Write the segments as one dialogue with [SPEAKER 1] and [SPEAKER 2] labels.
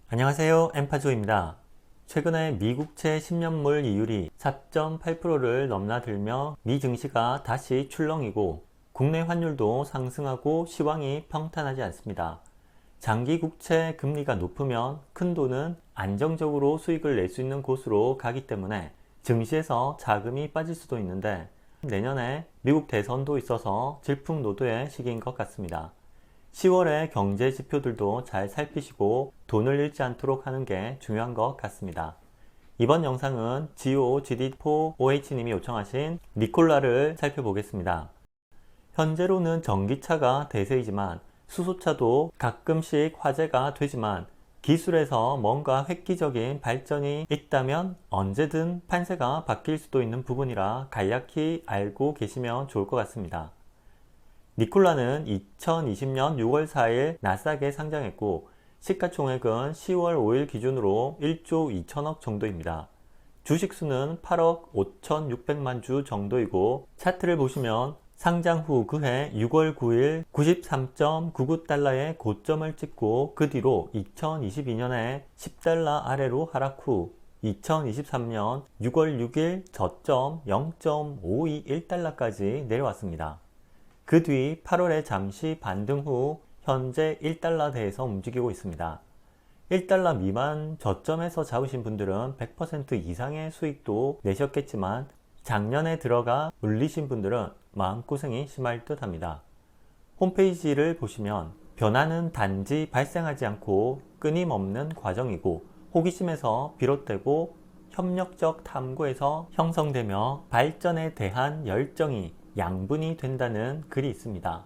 [SPEAKER 1] 안녕하세요. 엠파조입니다. 최근에 미국채 10년물 이율이 4.8%를 넘나들며 미 증시가 다시 출렁이고 국내 환율도 상승하고 시황이 평탄하지 않습니다. 장기 국채 금리가 높으면 큰 돈은 안정적으로 수익을 낼 수 있는 곳으로 가기 때문에 증시에서 자금이 빠질 수도 있는데 내년에 미국 대선도 있어서 질풍노도의 시기인 것 같습니다. 10월의 경제 지표들도 잘 살피시고 돈을 잃지 않도록 하는 게 중요한 것 같습니다. 이번 영상은 GOGD4OH님이 요청하신 니콜라를 살펴보겠습니다. 현재로는 전기차가 대세이지만 수소차도 가끔씩 화제가 되지만 기술에서 뭔가 획기적인 발전이 있다면 언제든 판세가 바뀔 수도 있는 부분이라 간략히 알고 계시면 좋을 것 같습니다. 니콜라는 2020년 6월 4일 나스닥에 상장했고 시가총액은 10월 5일 기준으로 1조 2천억 정도입니다. 주식수는 8억 5,600만 주 정도이고 차트를 보시면 상장 후 그해 6월 9일 93.99달러의 고점을 찍고 그 뒤로 2022년에 10달러 아래로 하락 후 2023년 6월 6일 저점 0.521달러까지 내려왔습니다. 그 뒤 8월에 잠시 반등 후 현재 1달러대에서 움직이고 있습니다. 1달러 미만 저점에서 잡으신 분들은 100% 이상의 수익도 내셨겠지만 작년에 들어가 물리신 분들은 마음고생이 심할 듯 합니다. 홈페이지를 보시면 변화는 단지 발생하지 않고 끊임없는 과정이고 호기심에서 비롯되고 협력적 탐구에서 형성되며 발전에 대한 열정이 양분이 된다는 글이 있습니다.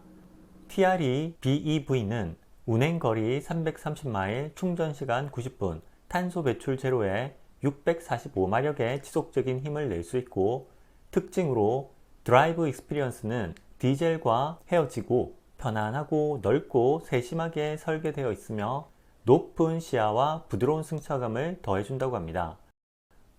[SPEAKER 1] TRE BEV는 운행거리 330마일, 충전시간 90분, 탄소 배출 제로에 645마력의 지속적인 힘을 낼 수 있고 특징으로 드라이브 익스피리언스는 디젤과 헤어지고 편안하고 넓고 세심하게 설계되어 있으며 높은 시야와 부드러운 승차감을 더해준다고 합니다.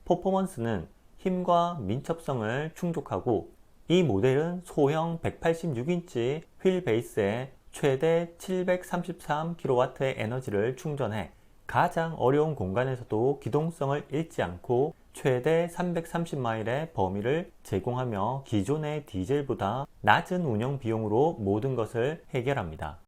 [SPEAKER 1] 퍼포먼스는 힘과 민첩성을 충족하고 이 모델은 소형 186인치 휠 베이스에 최대 733kW의 에너지를 충전해 가장 어려운 공간에서도 기동성을 잃지 않고 최대 330마일의 범위를 제공하며 기존의 디젤보다 낮은 운영 비용으로 모든 것을 해결합니다.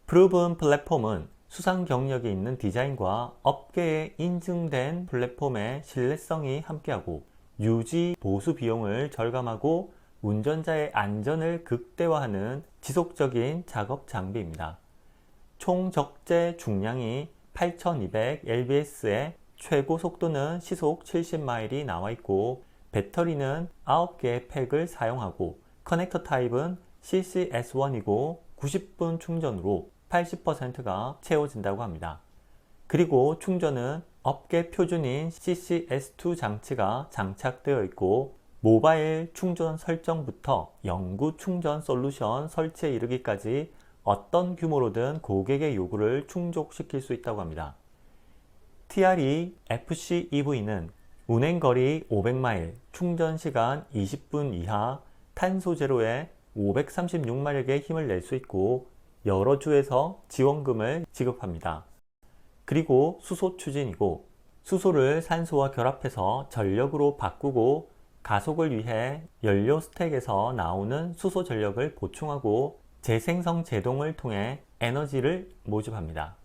[SPEAKER 1] 프루븐 플랫폼은 수상 경력이 있는 디자인과 업계에 인증된 플랫폼의 신뢰성이 함께하고 유지 보수 비용을 절감하고 운전자의 안전을 극대화하는 지속적인 작업 장비입니다. 총 적재 중량이 8200lbs에 최고 속도는 시속 70마일이 나와 있고 배터리는 9개의 팩을 사용하고 커넥터 타입은 CCS1이고 90분 충전으로 80%가 채워진다고 합니다. 그리고 충전은 업계 표준인 CCS2 장치가 장착되어 있고 모바일 충전 설정부터 영구 충전 솔루션 설치에 이르기까지 어떤 규모로든 고객의 요구를 충족시킬 수 있다고 합니다. TRE FC EV는 운행거리 500마일, 충전시간 20분 이하, 탄소 제로에 536마력의 힘을 낼 수 있고 여러 주에서 지원금을 지급합니다. 그리고 수소 추진이고 수소를 산소와 결합해서 전력으로 바꾸고 가속을 위해 연료 스택에서 나오는 수소 전력을 보충하고 재생성 제동을 통해 에너지를 모집합니다.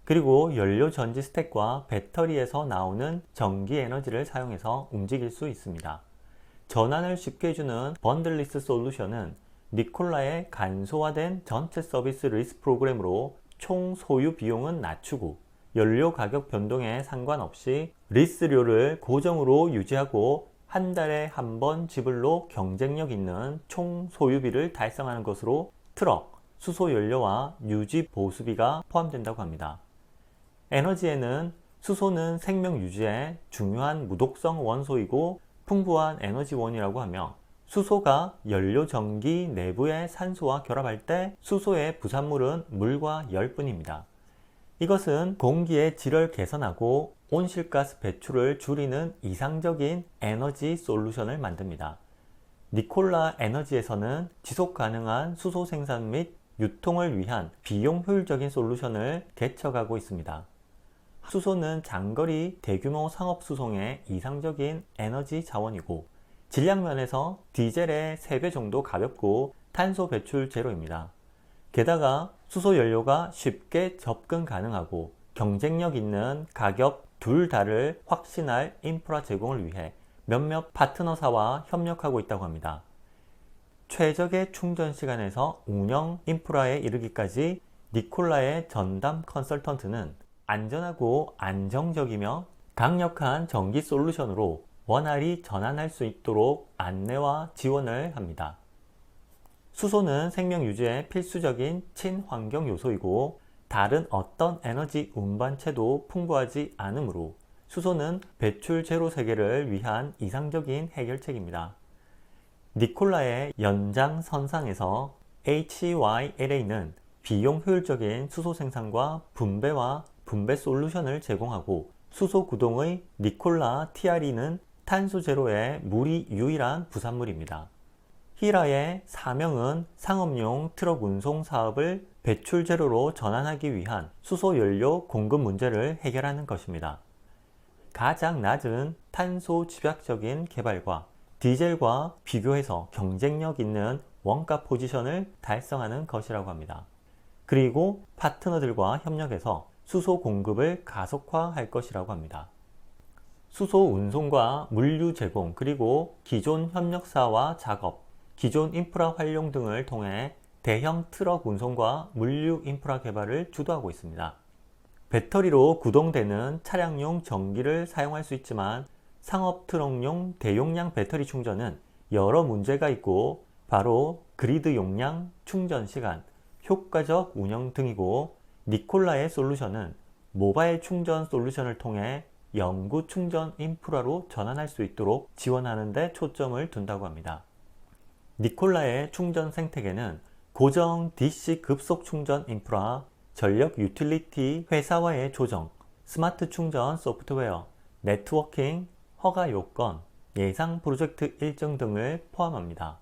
[SPEAKER 1] 그리고 연료 전지 스택과 배터리에서 나오는 전기 에너지를 사용해서 움직일 수 있습니다. 전환을 쉽게 해주는 번들리스 솔루션은 니콜라의 간소화된 전체 서비스 리스 프로그램으로 총 소유 비용은 낮추고 연료 가격 변동에 상관없이 리스료를 고정으로 유지하고 한 달에 한 번 지불로 경쟁력 있는 총 소유비를 달성하는 것으로 트럭, 수소 연료와 유지 보수비가 포함된다고 합니다. 에너지에는 수소는 생명 유지에 중요한 무독성 원소이고 풍부한 에너지원이라고 하며 수소가 연료 전기 내부의 산소와 결합할 때 수소의 부산물은 물과 열뿐입니다. 이것은 공기의 질을 개선하고 온실가스 배출을 줄이는 이상적인 에너지 솔루션을 만듭니다. 니콜라 에너지에서는 지속 가능한 수소 생산 및 유통을 위한 비용 효율적인 솔루션을 개척하고 있습니다. 수소는 장거리 대규모 상업 수송의 이상적인 에너지 자원이고 질량 면에서 디젤의 3배 정도 가볍고 탄소 배출 제로입니다. 게다가 수소 연료가 쉽게 접근 가능하고 경쟁력 있는 가격 둘 다를 확신할 인프라 제공을 위해 몇몇 파트너사와 협력하고 있다고 합니다. 최적의 충전 시간에서 운영 인프라에 이르기까지 니콜라의 전담 컨설턴트는 안전하고 안정적이며 강력한 전기 솔루션으로 원활히 전환할 수 있도록 안내와 지원을 합니다. 수소는 생명 유지에 필수적인 친환경 요소이고 다른 어떤 에너지 운반체도 풍부하지 않으므로 수소는 배출 제로 세계를 위한 이상적인 해결책입니다. 니콜라의 연장선상에서 HYLA는 비용 효율적인 수소 생산과 분배와 분배 솔루션을 제공하고 수소 구동의 니콜라 TRE는 탄소 제로의 물이 유일한 부산물입니다. 히라의 사명은 상업용 트럭 운송 사업을 배출 제로로 전환하기 위한 수소 연료 공급 문제를 해결하는 것입니다. 가장 낮은 탄소 집약적인 개발과 디젤과 비교해서 경쟁력 있는 원가 포지션을 달성하는 것이라고 합니다. 그리고 파트너들과 협력해서 수소 공급을 가속화할 것이라고 합니다. 수소 운송과 물류 제공 그리고 기존 협력사와 작업, 기존 인프라 활용 등을 통해 대형 트럭 운송과 물류 인프라 개발을 주도하고 있습니다. 배터리로 구동되는 차량용 전기를 사용할 수 있지만 상업 트럭용 대용량 배터리 충전은 여러 문제가 있고 바로 그리드 용량, 충전 시간, 효과적 운영 등이고 니콜라의 솔루션은 모바일 충전 솔루션을 통해 영구 충전 인프라로 전환할 수 있도록 지원하는 데 초점을 둔다고 합니다. 니콜라의 충전 생태계는 고정 DC 급속 충전 인프라, 전력 유틸리티 회사와의 조정, 스마트 충전 소프트웨어, 네트워킹, 허가 요건, 예상 프로젝트 일정 등을 포함합니다.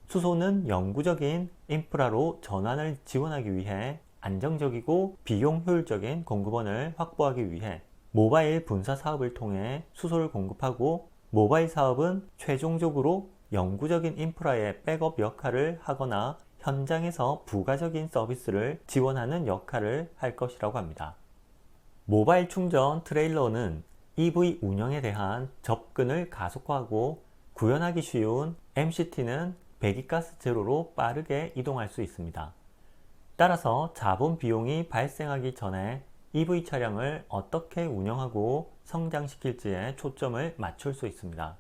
[SPEAKER 1] 수소는 영구적인 인프라로 전환을 지원하기 위해 안정적이고 비용 효율적인 공급원을 확보하기 위해 모바일 분사 사업을 통해 수소를 공급하고 모바일 사업은 최종적으로 영구적인 인프라의 백업 역할을 하거나 현장에서 부가적인 서비스를 지원하는 역할을 할 것이라고 합니다. 모바일 충전 트레일러는 EV 운영에 대한 접근을 가속화하고 구현하기 쉬운 MCT는 배기가스 제로로 빠르게 이동할 수 있습니다. 따라서 자본 비용이 발생하기 전에 EV 차량을 어떻게 운영하고 성장시킬지에 초점을 맞출 수 있습니다.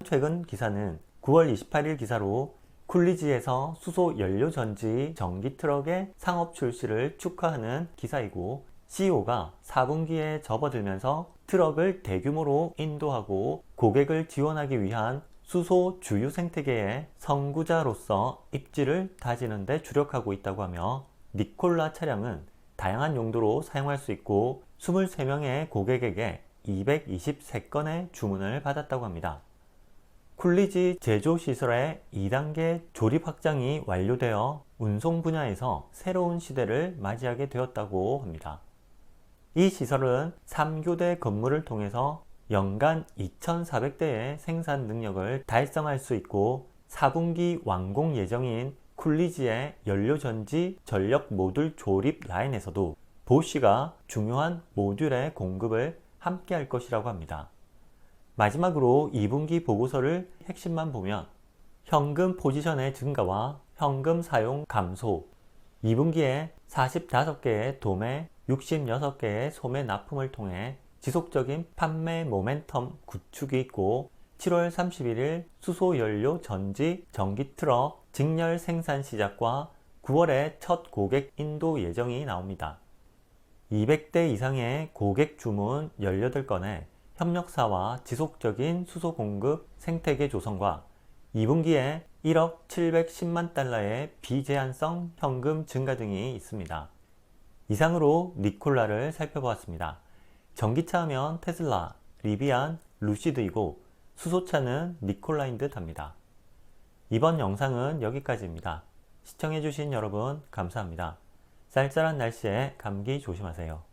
[SPEAKER 1] 최근 기사는 9월 28일 기사로 쿨리지에서 수소 연료 전지 전기 트럭의 상업 출시를 축하하는 기사이고 CEO가 4분기에 접어들면서 트럭을 대규모로 인도하고 고객을 지원하기 위한 수소 주유 생태계의 선구자로서 입지를 다지는 데 주력하고 있다고 하며 니콜라 차량은 다양한 용도로 사용할 수 있고 23명의 고객에게 223건의 주문을 받았다고 합니다. 쿨리지 제조시설의 2단계 조립 확장이 완료되어 운송 분야에서 새로운 시대를 맞이하게 되었다고 합니다. 이 시설은 3교대 건물을 통해서 연간 2,400대의 생산 능력을 달성할 수 있고 4분기 완공 예정인 쿨리지의 연료전지 전력 모듈 조립 라인에서도 보쉬가 중요한 모듈의 공급을 함께 할 것이라고 합니다. 마지막으로 2분기 보고서를 핵심만 보면 현금 포지션의 증가와 현금 사용 감소, 2분기에 45개의 도매, 66개의 소매 납품을 통해 지속적인 판매 모멘텀 구축이 있고 7월 31일 수소연료 전지 전기 트럭 직렬 생산 시작과 9월에 첫 고객 인도 예정이 나옵니다. 200대 이상의 고객 주문 18건에 협력사와 지속적인 수소 공급 생태계 조성과 2분기에 1억 710만 달러의 비제한성 현금 증가 등이 있습니다. 이상으로 니콜라를 살펴보았습니다. 전기차 하면 테슬라, 리비안, 루시드이고 수소차는 니콜라인 듯 합니다. 이번 영상은 여기까지입니다. 시청해주신 여러분 감사합니다. 쌀쌀한 날씨에 감기 조심하세요.